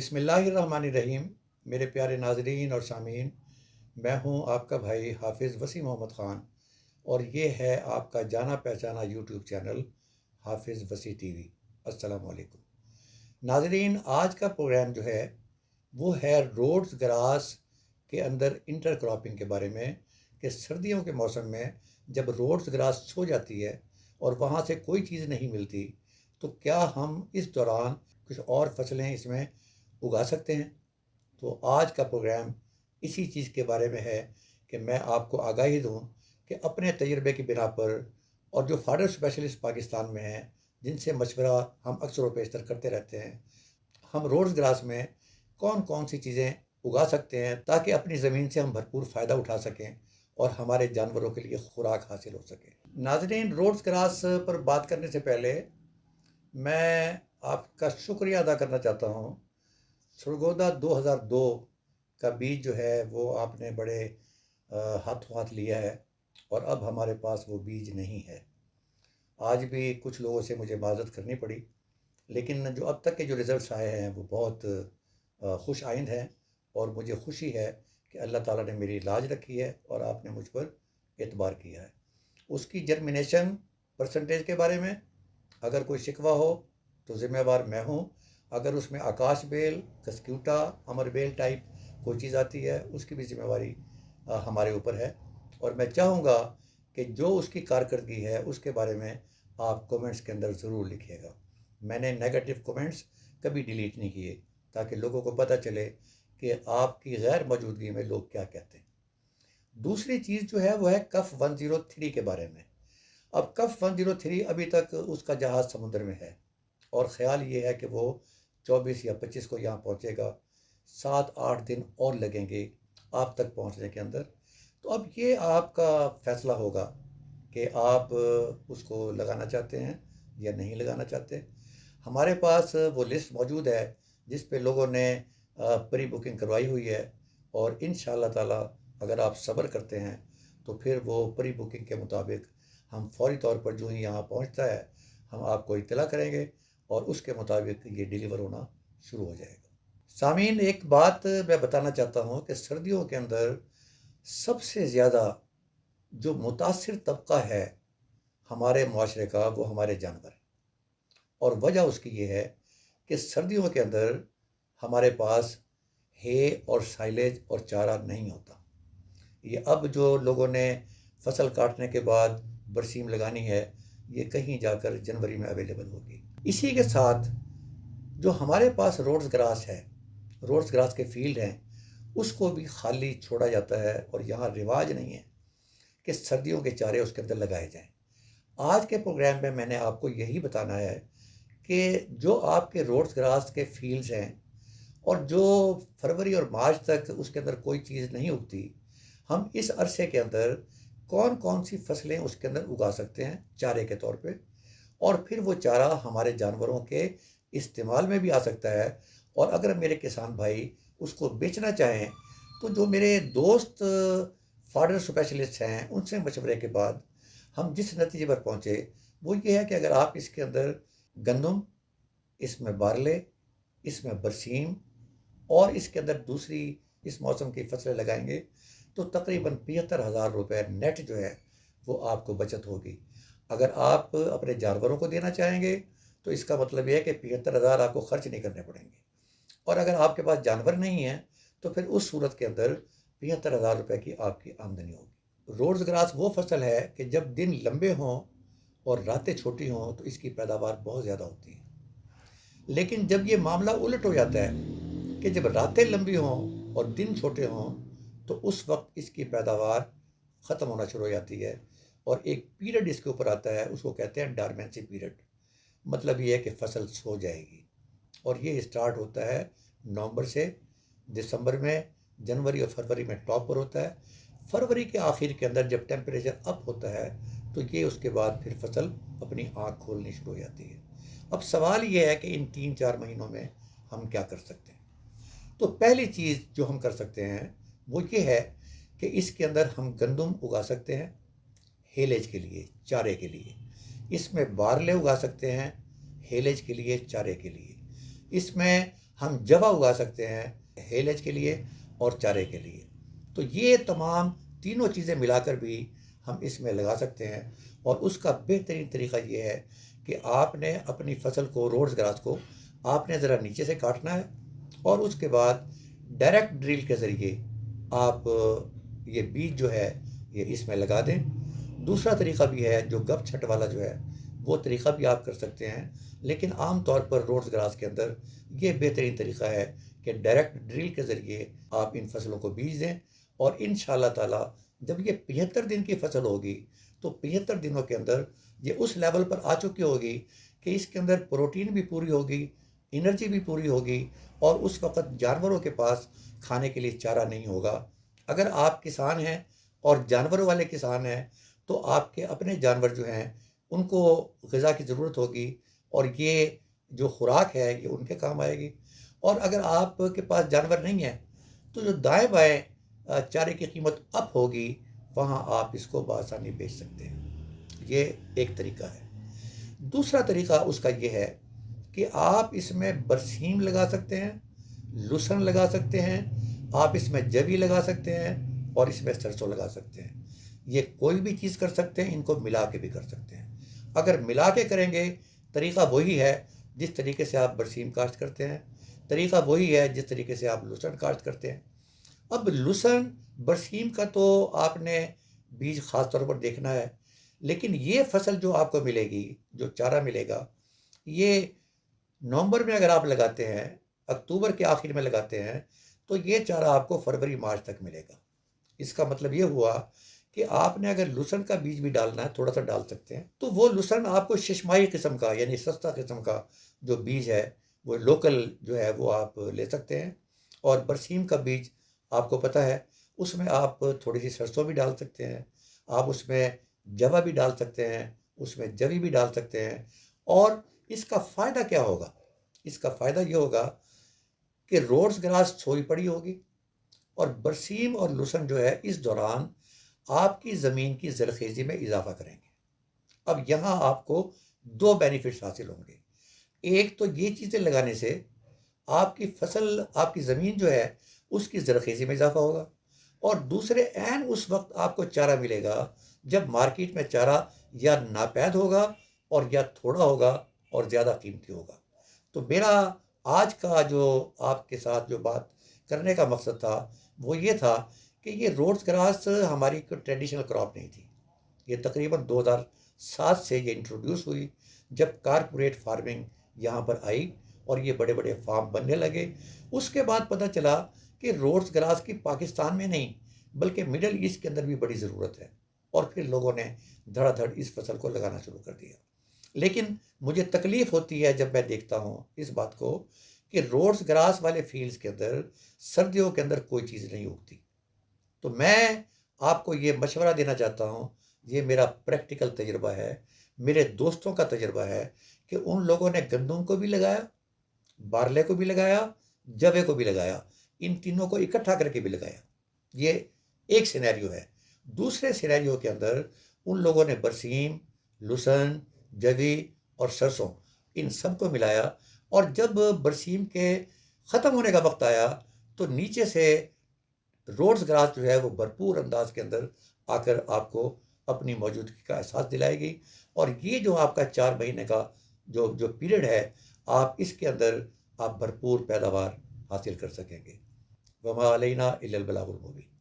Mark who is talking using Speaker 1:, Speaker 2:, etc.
Speaker 1: बिस्मिल्लाहिर्रहमानिर्रहीम। मेरे प्यारे नाजरीन और सामीन, मैं हूं आपका भाई हाफिज़ वसी मोहम्मद ख़ान और ये है आपका जाना पहचाना यूट्यूब चैनल हाफिज़ वसी टीवी। अस्सलाम वालेकुम नाजरीन, आज का प्रोग्राम जो है वो है रोड्स ग्रास के अंदर इंटर क्रॉपिंग के बारे में कि सर्दियों के मौसम में जब रोड्स ग्रास सो जाती है और वहाँ से कोई चीज़ नहीं मिलती तो क्या हम इस दौरान कुछ और फसलें इसमें उगा सकते हैं। तो आज का प्रोग्राम इसी चीज़ के बारे में है कि मैं आपको आगाही दूं कि अपने तजुर्बे की बिना पर और जो फार्डर स्पेशलिस्ट पाकिस्तान में हैं जिनसे मशवरा हम अक्सर व पेशतर करते रहते हैं, हम रोड्स ग्रास में कौन कौन सी चीज़ें उगा सकते हैं ताकि अपनी ज़मीन से हम भरपूर फ़ायदा उठा सकें और हमारे जानवरों के लिए खुराक हासिल हो सके। नाजरीन, रोड्स ग्रास पर बात करने से पहले मैं आपका शुक्रिया अदा करना चाहता हूँ। सरगोदा 2002 का बीज जो है वो आपने बड़े हाथों हाथ लिया है और अब हमारे पास वो बीज नहीं है। आज भी कुछ लोगों से मुझे माजरत करनी पड़ी, लेकिन जो अब तक के जो रिज़ल्ट्स आए हैं वो बहुत खुश आइंद हैं और मुझे खुशी है कि अल्लाह ताला ने मेरी लाज रखी है और आपने मुझ पर एतबार किया है। उसकी जर्मिनेशन परसेंटेज के बारे में अगर कोई शिकवा हो तो ज़िम्मेवार मैं हूँ। अगर उसमें आकाश बेल, कस्क्यूटा, अमर बेल टाइप कोई चीज़ आती है उसकी भी जिम्मेवारी हमारे ऊपर है और मैं चाहूँगा कि जो उसकी कारकर्दगी है उसके बारे में आप कमेंट्स के अंदर ज़रूर लिखिएगा। मैंने नेगेटिव कमेंट्स कभी डिलीट नहीं किए ताकि लोगों को पता चले कि आपकी गैर मौजूदगी में लोग क्या कहते हैं। दूसरी चीज़ जो है वो है कफ 103 के बारे में। अब कफ 103 अभी तक उसका जहाज़ समुद्र में है और ख़्याल ये है कि वो 24 या 25 को यहाँ पहुँचेगा। 7-8 दिन और लगेंगे आप तक पहुँचने के अंदर। तो अब ये आपका फ़ैसला होगा कि आप उसको लगाना चाहते हैं या नहीं लगाना चाहते। हमारे पास वो लिस्ट मौजूद है जिस पे लोगों ने प्री बुकिंग करवाई हुई है और इंशाअल्लाह ताला अगर आप सब्र करते हैं तो फिर वो प्री बुकिंग के मुताबिक हम फौरी तौर पर जो ही यहाँ पहुँचता है हम आपको इत्तला करेंगे और उसके मुताबिक ये डिलीवर होना शुरू हो जाएगा। सामीन, एक बात मैं बताना चाहता हूँ कि सर्दियों के अंदर सबसे ज़्यादा जो मुतासिर तबका है हमारे मुआशरे का वो हमारे जानवर हैं और वजह उसकी ये है कि सर्दियों के अंदर हमारे पास है और साइलेज और चारा नहीं होता। ये अब जो लोगों ने फसल काटने के बाद बरसीम लगानी है ये कहीं जाकर जनवरी में अवेलेबल होगी। इसी के साथ जो हमारे पास रोड्स ग्रास है, रोड्स ग्रास के फील्ड हैं, उसको भी खाली छोड़ा जाता है और यहाँ रिवाज नहीं है कि सर्दियों के चारे उसके अंदर लगाए जाएं। आज के प्रोग्राम में मैंने आपको यही बताना है कि जो आपके रोड्स ग्रास के फील्ड्स हैं और जो फरवरी और मार्च तक उसके अंदर कोई चीज़ नहीं उगती, हम इस अरसे के अंदर कौन कौन सी फसलें उसके अंदर उगा सकते हैं चारे के तौर पे और फिर वो चारा हमारे जानवरों के इस्तेमाल में भी आ सकता है। और अगर मेरे किसान भाई उसको बेचना चाहें तो जो मेरे दोस्त फॉडर स्पेशलिस्ट हैं उनसे मशवरे के बाद हम जिस नतीजे पर पहुँचे वो ये है कि अगर आप इसके अंदर गंदम, इसमें बारले, इसमें बरसीम और इसके अंदर दूसरी इस मौसम की फसलें लगाएंगे तो तकरीबन 75,000 रुपये नेट जो है वो आपको बचत होगी। अगर आप अपने जानवरों को देना चाहेंगे तो इसका मतलब ये है कि 75,000 आपको खर्च नहीं करने पड़ेंगे और अगर आपके पास जानवर नहीं है तो फिर उस सूरत के अंदर 75,000 रुपये की आपकी आमदनी होगी। रोड्स ग्रास वो फसल है कि जब दिन लंबे हों और रातें छोटी हों तो इसकी पैदावार बहुत ज़्यादा होती है, लेकिन जब ये मामला उलट हो जाता है कि जब रातें लंबी हों और दिन छोटे हों तो उस वक्त इसकी पैदावार ख़त्म होना शुरू हो जाती है और एक पीरियड इसके ऊपर आता है, उसको कहते हैं डॉर्मेंसी पीरियड। मतलब ये है कि फसल सो जाएगी और ये स्टार्ट होता है नवंबर से। दिसंबर में, जनवरी और फरवरी में टॉप पर होता है। फरवरी के आखिर के अंदर जब टेम्परेचर अप होता है तो ये उसके बाद फिर फसल अपनी आँख खोलनी शुरू हो जाती है। अब सवाल ये है कि इन 3-4 महीनों में हम क्या कर सकते हैं। तो पहली चीज़ जो हम कर सकते हैं वो ये है कि इसके अंदर हम गंदम उगा सकते हैं हेलेज के लिए, चारे के लिए। इसमें बारले उगा सकते हैं हेलेज के लिए, चारे के लिए। इसमें ہم جوا اگا سکتے ہیں ہیلج کے لیے اور چارے کے لیے. تو یہ تمام تینوں چیزیں ملا کر بھی ہم اس میں لگا سکتے ہیں. اور اس کا بہترین طریقہ یہ ہے کہ آپ نے اپنی فصل کو، روڈز گراس کو آپ نے ذرا نیچے سے کاٹنا ہے، اور اس کے بعد ڈائریکٹ ڈرل کے ذریعے آپ یہ بیج جو ہے یہ اس میں لگا دیں. دوسرا طریقہ بھی ہے جو گپ چھٹ والا جو ہے، وہ طریقہ بھی آپ کر سکتے ہیں. لیکن عام طور پر روڈز گراس کے اندر یہ بہترین طریقہ ہے کہ ڈائریکٹ ڈرل کے ذریعے آپ ان فصلوں کو بیج دیں. اور انشاءاللہ تعالی جب یہ 75 دن کی فصل ہوگی تو 75 دنوں کے اندر یہ اس لیول پر آ چکی ہوگی کہ اس کے اندر پروٹین بھی پوری ہوگی، انرجی بھی پوری ہوگی، اور اس وقت جانوروں کے پاس کھانے کے لیے چارہ نہیں ہوگا. اگر آپ کسان ہیں اور جانوروں والے کسان ہیں تو آپ کے اپنے جانور جو ہیں ان کو غذا کی ضرورت ہوگی، اور یہ جو خوراک ہے یہ ان کے کام آئے گی. اور اگر آپ کے پاس جانور نہیں ہیں تو جو دائیں بائیں چارے کی قیمت اپ ہوگی وہاں آپ اس کو بآسانی بیچ سکتے ہیں. یہ ایک طریقہ ہے. دوسرا طریقہ اس کا یہ ہے کہ آپ اس میں برسیم لگا سکتے ہیں، لسن لگا سکتے ہیں، آپ اس میں جوی لگا سکتے ہیں، اور اس میں سرسوں لگا سکتے ہیں. یہ کوئی بھی چیز کر سکتے ہیں، ان کو ملا کے بھی کر سکتے ہیں. اگر ملا کے کریں گے طریقہ وہی ہے جس طریقے سے آپ برسیم کاشت کرتے ہیں، طریقہ وہی ہے جس طریقے سے آپ لسن کاشت کرتے ہیں. اب لسن برسیم کا تو آپ نے بیج خاص طور پر دیکھنا ہے، لیکن یہ فصل جو آپ کو ملے گی، جو چارہ ملے گا، یہ نومبر میں اگر آپ لگاتے ہیں، اکتوبر کے آخر میں لگاتے ہیں، تو یہ چارہ آپ کو فروری مارچ تک ملے گا. اس کا مطلب یہ ہوا کہ آپ نے اگر لسن کا بیج بھی ڈالنا ہے، تھوڑا سا ڈال سکتے ہیں، تو وہ لسن آپ کو ششمائی قسم کا یعنی سستا قسم کا جو بیج ہے وہ لوکل جو ہے وہ آپ لے سکتے ہیں. اور برسیم کا بیج آپ کو پتہ ہے اس میں آپ تھوڑی سی سرسوں بھی ڈال سکتے ہیں، آپ اس میں جوا بھی ڈال سکتے ہیں، اس میں جوی بھی ڈال سکتے ہیں. اور اس کا فائدہ کیا ہوگا؟ اس کا فائدہ یہ ہوگا کہ روڈز گراس سوئی پڑی ہوگی، اور برسیم اور لسن جو ہے اس دوران آپ کی زمین کی زرخیزی میں اضافہ کریں گے. اب یہاں آپ کو دو بینیفٹس حاصل ہوں گے. ایک تو یہ چیزیں لگانے سے آپ کی فصل، آپ کی زمین جو ہے اس کی زرخیزی میں اضافہ ہوگا، اور دوسرے عین اس وقت آپ کو چارہ ملے گا جب مارکیٹ میں چارہ یا ناپید ہوگا اور یا تھوڑا ہوگا اور زیادہ قیمتی ہوگا. تو میرا آج کا جو آپ کے ساتھ جو بات کرنے کا مقصد تھا وہ یہ تھا کہ یہ روڈز گراس ہماری کوئی ٹریڈیشنل کراپ نہیں تھی. یہ تقریباً 2007 سے یہ انٹروڈیوس ہوئی جب کارپوریٹ فارمنگ یہاں پر آئی اور یہ بڑے بڑے فارم بننے لگے. اس کے بعد پتہ چلا کہ روڈز گراس کی پاکستان میں نہیں بلکہ مڈل ایسٹ کے اندر بھی بڑی ضرورت ہے، اور پھر لوگوں نے دھڑا دھڑ اس فصل کو لگانا شروع کر دیا. لیکن مجھے تکلیف ہوتی ہے جب میں دیکھتا ہوں اس بات کو کہ روڈز گراس والے فیلڈز کے اندر سردیوں کے اندر کوئی چیز نہیں اگتی. تو میں آپ کو یہ مشورہ دینا چاہتا ہوں، یہ میرا پریکٹیکل تجربہ ہے، میرے دوستوں کا تجربہ ہے کہ ان لوگوں نے گندم کو بھی لگایا، بارلے کو بھی لگایا، جوے کو بھی لگایا، ان تینوں کو اکٹھا کر کے بھی لگایا. یہ ایک سینیریو ہے. دوسرے سینیریو کے اندر ان لوگوں نے برسیم، لسن، جوی اور سرسوں ان سب کو ملایا، اور جب برسیم کے ختم ہونے کا وقت آیا تو نیچے سے روڈز گراس جو ہے وہ بھرپور انداز کے اندر آ کر آپ کو اپنی موجودگی کا احساس دلائے گی. اور یہ جو آپ کا 4 مہینے کا جو پیریڈ ہے، آپ اس کے اندر آپ بھرپور پیداوار حاصل کر سکیں گے. وما علینا الا البلاغ المبین.